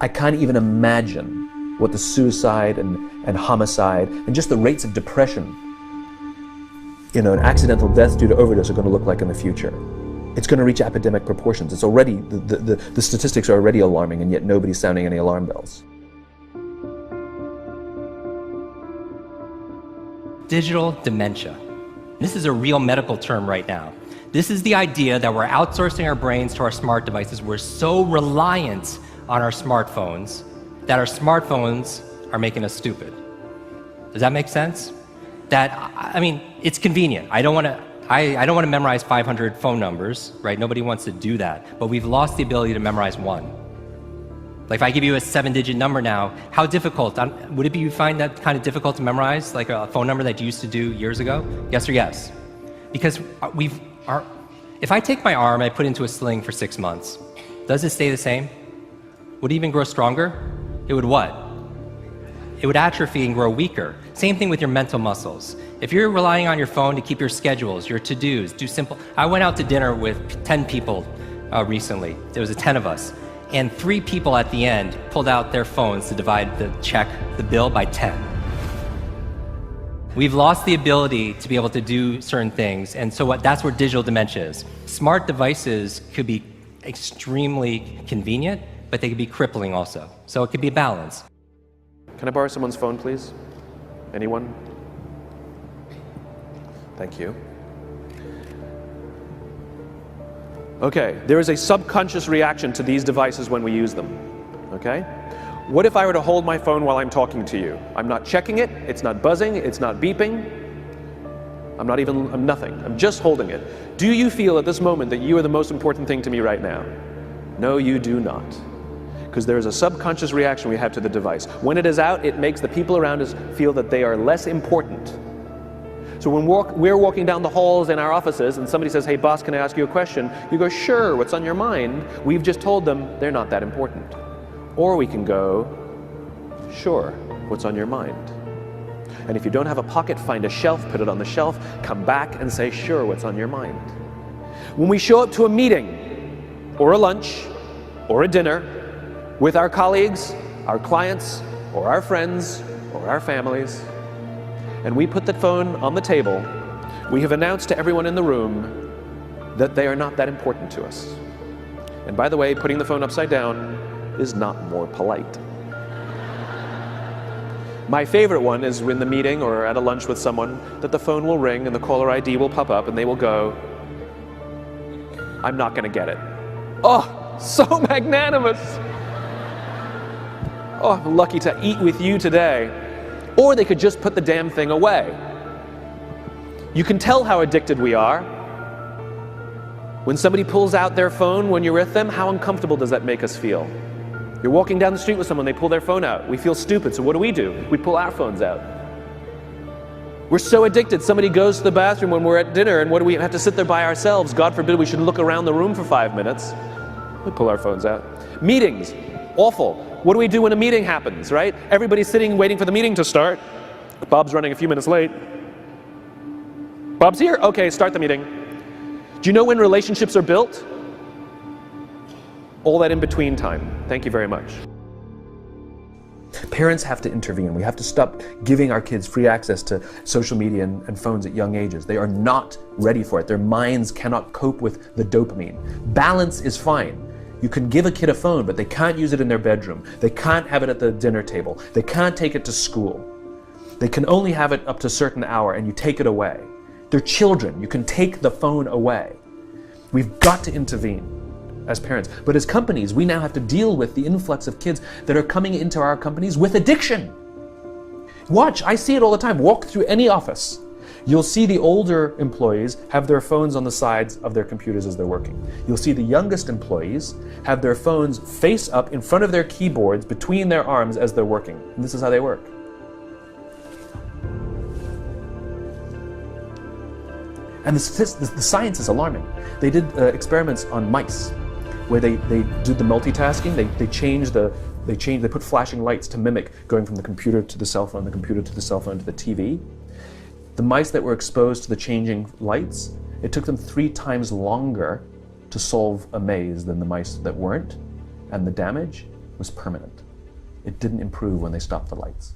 I can't even imagine what the suicide and homicide and just the rates of depression, and accidental deaths due to overdose are going to look like in the future. It's going to reach epidemic proportions. It's already, the statistics are already alarming, and yet nobody's sounding any alarm bells. Digital dementia. This is a real medical term right now. This is the idea that we're outsourcing our brains to our smart devices. We're so reliant on our smartphones that our smartphones are making us stupid. Does that make sense? It's convenient. I don't want to memorize 500 phone numbers, right? Nobody wants to do that. But we've lost the ability to memorize one. Like if I give you a 7-digit number now, how difficult? Would you find that kind of difficult to memorize, like a phone number that you used to do years ago? Yes or yes? Because if I take my arm and I put it into a sling for 6 months, does it stay the same? Would it even grow stronger? It would what? It would atrophy and grow weaker. Same thing with your mental muscles. If you're relying on your phone to keep your schedules, your to-dos, I went out to dinner with 10 people recently. There was 10 of us. And 3 people at the end pulled out their phones to divide the bill by 10. We've lost the ability to be able to do certain things, and so that's where digital dementia is. Smart devices could be extremely convenient, but they could be crippling also. So it could be a balance. Can I borrow someone's phone, please? Anyone? Thank you. Okay, there is a subconscious reaction to these devices when we use them, okay? What if I were to hold my phone while I'm talking to you? I'm not checking it, it's not buzzing, it's not beeping. I'm nothing, I'm just holding it. Do you feel at this moment that you are the most important thing to me right now? No, you do not. Because there is a subconscious reaction we have to the device. When it is out, it makes the people around us feel that they are less important. So when we're walking down the halls in our offices and somebody says, hey boss, can I ask you a question? You go, sure, what's on your mind? We've just told them they're not that important. Or we can go, sure, what's on your mind? And if you don't have a pocket, find a shelf, put it on the shelf, come back and say, sure, what's on your mind? When we show up to a meeting, or a lunch, or a dinner, with our colleagues, our clients, or our friends, or our families, and we put the phone on the table, we have announced to everyone in the room that they are not that important to us. And by the way, putting the phone upside down is not more polite. My favorite one is in the meeting or at a lunch with someone that the phone will ring and the caller ID will pop up and they will go, I'm not gonna get it. Oh, so magnanimous. Oh, I'm lucky to eat with you today. Or they could just put the damn thing away. You can tell how addicted we are. When somebody pulls out their phone when you're with them, how uncomfortable does that make us feel? You're walking down the street with someone, they pull their phone out. We feel stupid, so what do? We pull our phones out. We're so addicted. Somebody goes to the bathroom when we're at dinner, and what do we have to sit there by ourselves? God forbid we should look around the room for 5 minutes. We pull our phones out. Meetings, awful. What do we do when a meeting happens, right? Everybody's sitting waiting for the meeting to start. Bob's running a few minutes late. Bob's here? Okay, start the meeting. Do you know when relationships are built? All that in between time. Thank you very much. Parents have to intervene. We have to stop giving our kids free access to social media and phones at young ages. They are not ready for it. Their minds cannot cope with the dopamine. Balance is fine. You can give a kid a phone, but they can't use it in their bedroom. They can't have it at the dinner table. They can't take it to school. They can only have it up to a certain hour, and you take it away. They're children. You can take the phone away. We've got to intervene as parents. But as companies, we now have to deal with the influx of kids that are coming into our companies with addiction. Watch, I see it all the time. Walk through any office. You'll see the older employees have their phones on the sides of their computers as they're working. You'll see the youngest employees have their phones face up in front of their keyboards between their arms as they're working. And this is how they work. And the science is alarming. They did experiments on mice where they did the multitasking. They put flashing lights to mimic going from the computer to the cell phone, the computer to the cell phone to the TV. The mice that were exposed to the changing lights, it took them 3 times longer to solve a maze than the mice that weren't, and the damage. was permanent. It didn't improve when they stopped the lights.